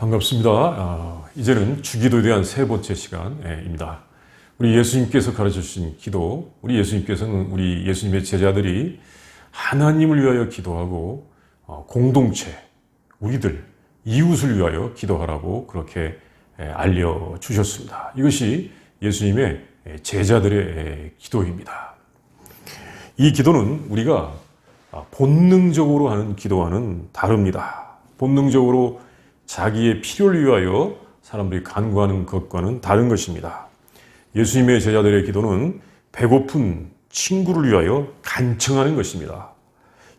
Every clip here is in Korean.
반갑습니다. 이제는 주기도에 대한 세 번째 시간입니다. 우리 예수님께서 가르쳐 주신 기도, 우리 예수님께서는 우리 예수님의 제자들이 하나님을 위하여 기도하고 공동체, 우리들, 이웃을 위하여 기도하라고 그렇게 알려주셨습니다. 이것이 예수님의 제자들의 기도입니다. 이 기도는 우리가 본능적으로 하는 기도와는 다릅니다. 본능적으로 자기의 필요를 위하여 사람들이 간구하는 것과는 다른 것입니다. 예수님의 제자들의 기도는 배고픈 친구를 위하여 간청하는 것입니다.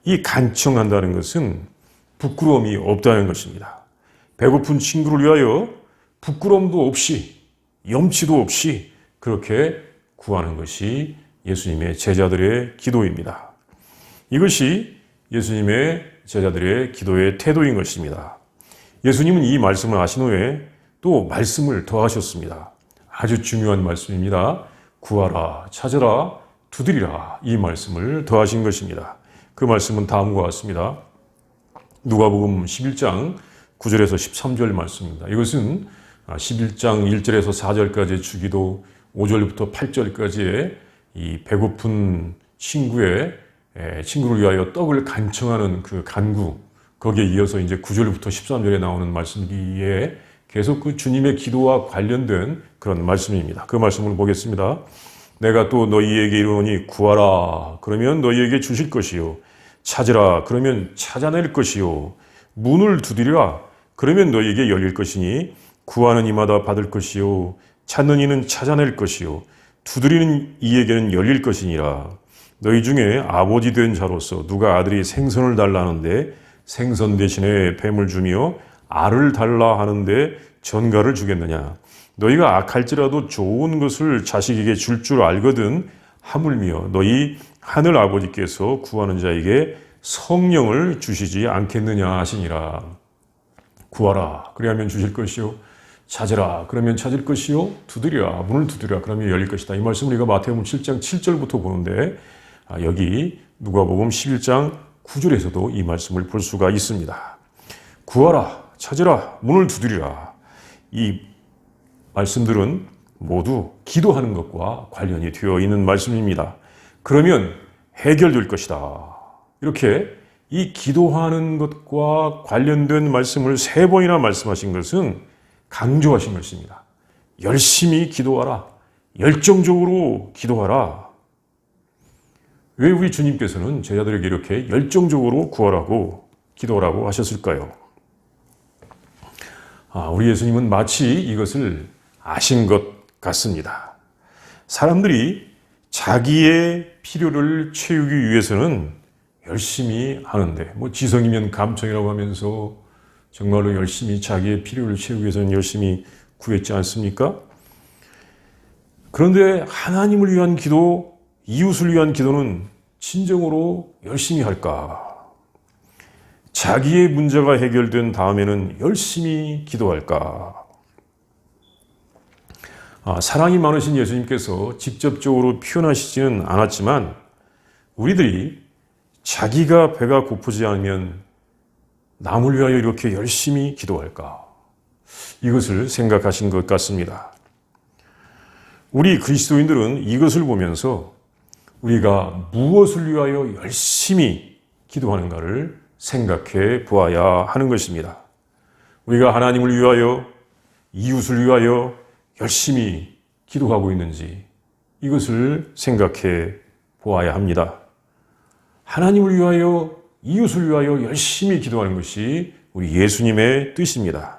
이 간청한다는 것은 부끄러움이 없다는 것입니다. 배고픈 친구를 위하여 부끄러움도 없이 염치도 없이 그렇게 구하는 것이 예수님의 제자들의 기도입니다. 이것이 예수님의 제자들의 기도의 태도인 것입니다. 예수님은 이 말씀을 하신 후에 또 말씀을 더하셨습니다. 아주 중요한 말씀입니다. 구하라, 찾으라, 두드리라, 이 말씀을 더하신 것입니다. 그 말씀은 다음과 같습니다. 누가복음 11장 9절에서 13절 말씀입니다. 이것은 11장 1절에서 4절까지의 주기도, 5절부터 8절까지의 이 배고픈 친구를 위하여 떡을 간청하는 그 간구, 거기에 이어서 이제 9절부터 13절에 나오는 말씀기에 계속 그 주님의 기도와 관련된 그런 말씀입니다. 그 말씀을 보겠습니다. 내가 또 너희에게 이르노니 구하라, 그러면 너희에게 주실 것이요. 찾으라, 그러면 찾아낼 것이요. 문을 두드리라, 그러면 너희에게 열릴 것이니 구하는 이마다 받을 것이요. 찾는 이는 찾아낼 것이요. 두드리는 이에게는 열릴 것이니라. 너희 중에 아버지 된 자로서 누가 아들이 생선을 달라 하는데 생선 대신에 뱀을 주며 알을 달라 하는데 전갈을 주겠느냐. 너희가 악할지라도 좋은 것을 자식에게 줄 줄 알거든 하물며 너희 하늘 아버지께서 구하는 자에게 성령을 주시지 않겠느냐 하시니라. 구하라, 그리하면 주실 것이요. 찾으라, 그러면 찾을 것이요. 두드리라, 문을 두드리라, 그러면 열릴 것이다. 이 말씀을 우리가 마태복음 7장 7절부터 보는데 여기 누가복음 11장 9절에서도 이 말씀을 볼 수가 있습니다. 구하라, 찾으라, 문을 두드리라. 이 말씀들은 모두 기도하는 것과 관련이 되어 있는 말씀입니다. 그러면 해결될 것이다. 이렇게 이 기도하는 것과 관련된 말씀을 3번이나 말씀하신 것은 강조하신 것입니다. 열심히 기도하라. 열정적으로 기도하라. 왜 우리 주님께서는 제자들에게 이렇게 열정적으로 구하라고 기도하라고 하셨을까요? 우리 예수님은 마치 이것을 아신 것 같습니다. 사람들이 자기의 필요를 채우기 위해서는 열심히 하는데, 지성이면 감청이라고 하면서 정말로 열심히 자기의 필요를 채우기 위해서는 열심히 구했지 않습니까? 그런데 하나님을 위한 기도, 이웃을 위한 기도는 진정으로 열심히 할까? 자기의 문제가 해결된 다음에는 열심히 기도할까? 사랑이 많으신 예수님께서 직접적으로 표현하시지는 않았지만 우리들이 자기가 배가 고프지 않으면 남을 위하여 이렇게 열심히 기도할까? 이것을 생각하신 것 같습니다. 우리 그리스도인들은 이것을 보면서 우리가 무엇을 위하여 열심히 기도하는가를 생각해 보아야 하는 것입니다. 우리가 하나님을 위하여, 이웃을 위하여 열심히 기도하고 있는지 이것을 생각해 보아야 합니다. 하나님을 위하여, 이웃을 위하여 열심히 기도하는 것이 우리 예수님의 뜻입니다.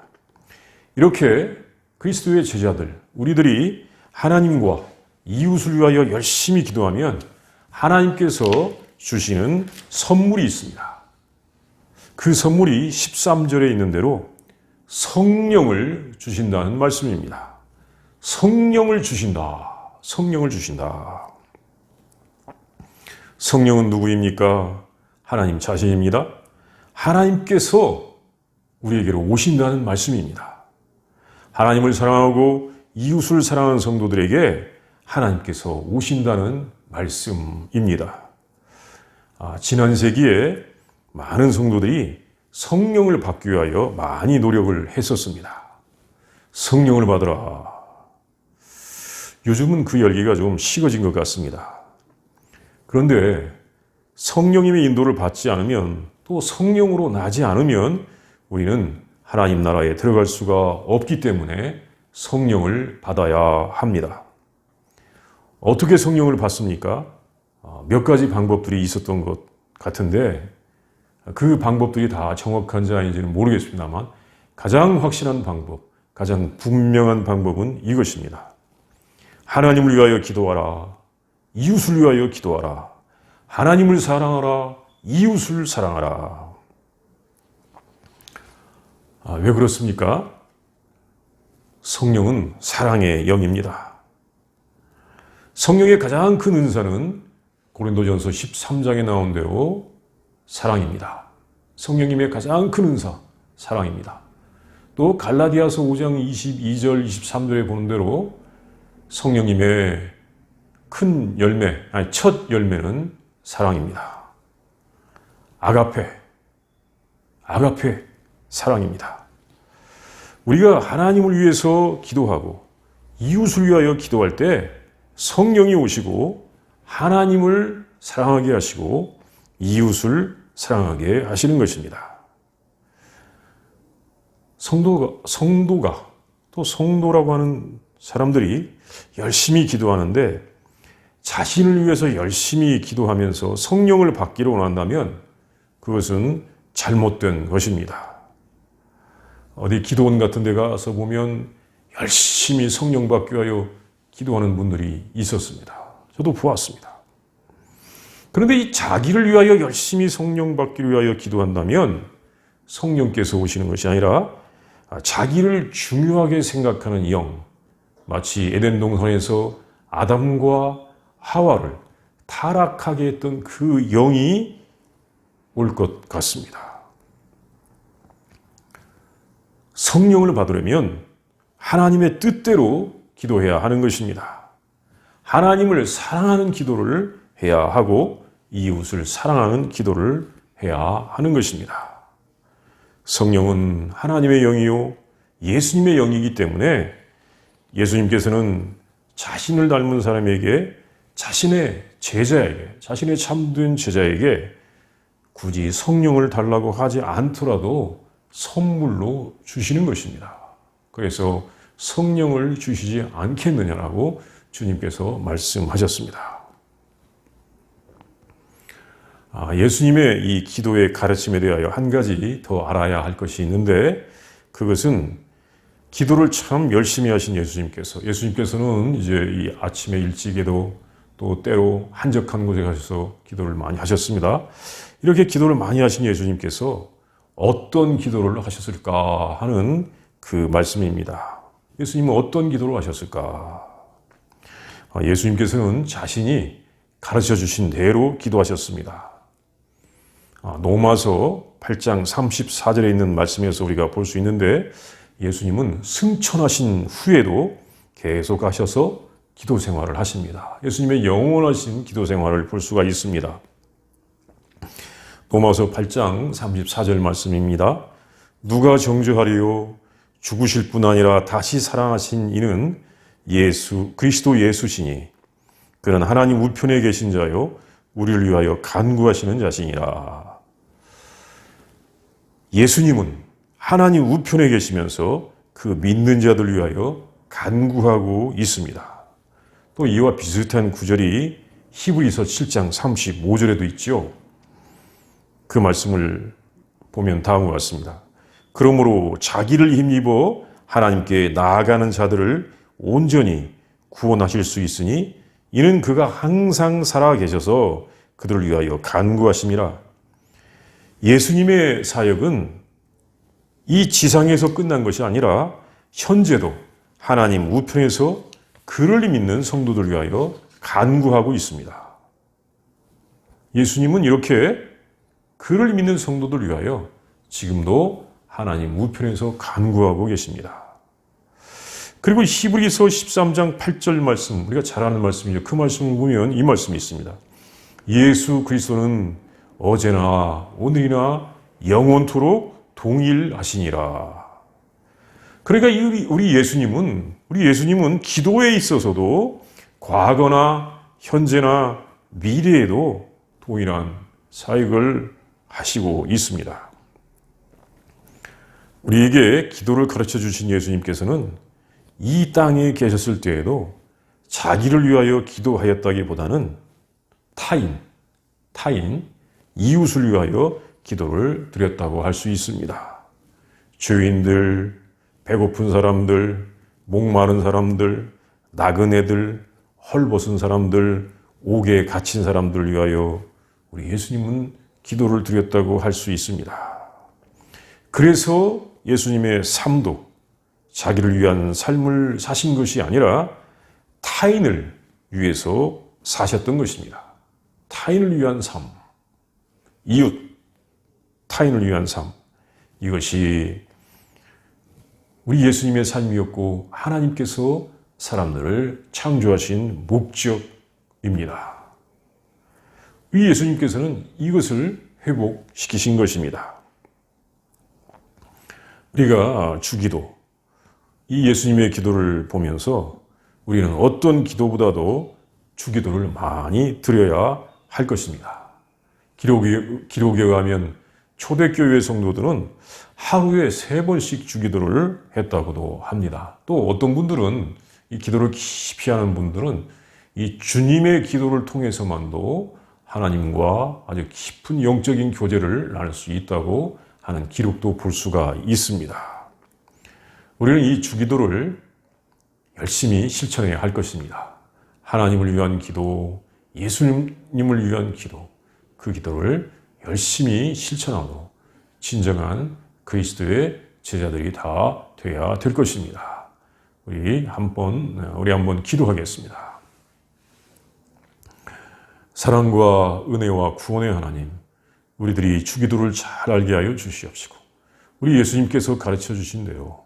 이렇게 그리스도의 제자들, 우리들이 하나님과 이웃을 위하여 열심히 기도하면 하나님께서 주시는 선물이 있습니다. 그 선물이 13절에 있는 대로 성령을 주신다는 말씀입니다. 성령을 주신다. 성령을 주신다. 성령은 누구입니까? 하나님 자신입니다. 하나님께서 우리에게로 오신다는 말씀입니다. 하나님을 사랑하고 이웃을 사랑하는 성도들에게 하나님께서 오신다는 말씀입니다. 지난 세기에 많은 성도들이 성령을 받기 위하여 많이 노력을 했었습니다. 성령을 받으라. 요즘은 그 열기가 좀 식어진 것 같습니다. 그런데 성령님의 인도를 받지 않으면, 또 성령으로 나지 않으면 우리는 하나님 나라에 들어갈 수가 없기 때문에 성령을 받아야 합니다. 어떻게 성령을 받습니까? 몇 가지 방법들이 있었던 것 같은데 그 방법들이 다 정확한지 아닌지는 모르겠습니다만 가장 확실한 방법, 가장 분명한 방법은 이것입니다. 하나님을 위하여 기도하라. 이웃을 위하여 기도하라. 하나님을 사랑하라. 이웃을 사랑하라. 왜 그렇습니까? 성령은 사랑의 영입니다. 성령의 가장 큰 은사는 고린도전서 13장에 나온 대로 사랑입니다. 성령님의 가장 큰 은사, 사랑입니다. 또 갈라디아서 5장 22절, 23절에 보는 대로 성령님의 큰 열매, 첫 열매는 사랑입니다. 아가페, 사랑입니다. 우리가 하나님을 위해서 기도하고 이웃을 위하여 기도할 때 성령이 오시고 하나님을 사랑하게 하시고 이웃을 사랑하게 하시는 것입니다. 성도라고 하는 사람들이 열심히 기도하는데 자신을 위해서 열심히 기도하면서 성령을 받기를 원한다면 그것은 잘못된 것입니다. 어디 기도원 같은 데 가서 보면 열심히 성령 받기 위하여 기도하는 분들이 있었습니다. 저도 보았습니다. 그런데 이 자기를 위하여 열심히 성령 받기를 위하여 기도한다면 성령께서 오시는 것이 아니라 자기를 중요하게 생각하는 영, 마치 에덴 동산에서 아담과 하와를 타락하게 했던 그 영이 올 것 같습니다. 성령을 받으려면 하나님의 뜻대로 기도해야 하는 것입니다. 하나님을 사랑하는 기도를 해야 하고 이웃을 사랑하는 기도를 해야 하는 것입니다. 성령은 하나님의 영이요 예수님의 영이기 때문에 예수님께서는 자신을 닮은 사람에게, 자신의 제자에게, 자신의 참된 제자에게 굳이 성령을 달라고 하지 않더라도 선물로 주시는 것입니다. 그래서 성령을 주시지 않겠느냐라고 주님께서 말씀하셨습니다. 예수님의 이 기도의 가르침에 대하여 한 가지 더 알아야 할 것이 있는데 그것은 기도를 참 열심히 하신 예수님께서는 이제 이 아침에 일찍에도 또 때로 한적한 곳에 가셔서 기도를 많이 하셨습니다. 이렇게 기도를 많이 하신 예수님께서 어떤 기도를 하셨을까 하는 그 말씀입니다. 예수님은 어떤 기도를 하셨을까? 예수님께서는 자신이 가르쳐 주신 대로 기도하셨습니다. 로마서 8장 34절에 있는 말씀에서 우리가 볼 수 있는데 예수님은 승천하신 후에도 계속 하셔서 기도 생활을 하십니다. 예수님의 영원하신 기도 생활을 볼 수가 있습니다. 로마서 8장 34절 말씀입니다. 누가 정죄하리요? 죽으실 뿐 아니라 다시 살아나신 이는 그리스도 예수시니 그는 하나님 우편에 계신 자요 우리를 위하여 간구하시는 자시니라. 예수님은 하나님 우편에 계시면서 그 믿는 자들 위하여 간구하고 있습니다. 또 이와 비슷한 구절이 히브리서 7장 35절에도 있죠. 그 말씀을 보면 다음과 같습니다. 그러므로 자기를 힘입어 하나님께 나아가는 자들을 온전히 구원하실 수 있으니 이는 그가 항상 살아 계셔서 그들을 위하여 간구하심이라. 예수님의 사역은 이 지상에서 끝난 것이 아니라 현재도 하나님 우편에서 그를 믿는 성도들 위하여 간구하고 있습니다. 예수님은 이렇게 그를 믿는 성도들 위하여 지금도 하나님 우편에서 간구하고 계십니다. 그리고 히브리서 13장 8절 말씀, 우리가 잘 아는 말씀이죠. 그 말씀을 보면 이 말씀이 있습니다. 예수 그리스도는 어제나 오늘이나 영원토록 동일하시니라. 그러니까 우리 예수님은 기도에 있어서도 과거나 현재나 미래에도 동일한 사역을 하시고 있습니다. 우리에게 기도를 가르쳐 주신 예수님께서는 이 땅에 계셨을 때에도 자기를 위하여 기도하였다기보다는 타인, 이웃을 위하여 기도를 드렸다고 할 수 있습니다. 죄인들, 배고픈 사람들, 목마른 사람들, 나그네들, 헐벗은 사람들, 옥에 갇힌 사람들을 위하여 우리 예수님은 기도를 드렸다고 할 수 있습니다. 그래서 예수님의 삶도 자기를 위한 삶을 사신 것이 아니라 타인을 위해서 사셨던 것입니다. 타인을 위한 삶, 이웃, 타인을 위한 삶, 이것이 우리 예수님의 삶이었고 하나님께서 사람들을 창조하신 목적입니다. 우리 예수님께서는 이것을 회복시키신 것입니다. 우리가 주기도, 이 예수님의 기도를 보면서 우리는 어떤 기도보다도 주기도를 많이 드려야 할 것입니다. 기록에 의하면 초대교회 성도들은 하루에 3번씩 주기도를 했다고도 합니다. 또 어떤 분들은 이 기도를 깊이 하는 분들은 이 주님의 기도를 통해서만도 하나님과 아주 깊은 영적인 교제를 나눌 수 있다고 하는 기록도 볼 수가 있습니다. 우리는 이 주기도를 열심히 실천해야 할 것입니다. 하나님을 위한 기도, 예수님을 위한 기도, 그 기도를 열심히 실천하고 진정한 그리스도의 제자들이 다 되어야 될 것입니다. 우리 한번 기도하겠습니다. 사랑과 은혜와 구원의 하나님, 우리들이 주기도를 잘 알게 하여 주시옵시고 우리 예수님께서 가르쳐 주신 대로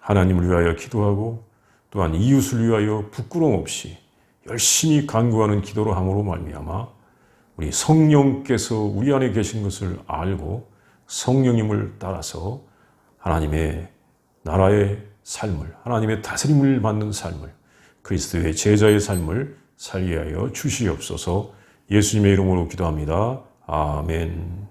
하나님을 위하여 기도하고 또한 이웃을 위하여 부끄러움 없이 열심히 간구하는 기도로 함으로 말미암아 우리 성령께서 우리 안에 계신 것을 알고 성령님을 따라서 하나님의 나라의 삶을, 하나님의 다스림을 받는 삶을, 그리스도의 제자의 삶을 살게 하여 주시옵소서. 예수님의 이름으로 기도합니다. 아멘.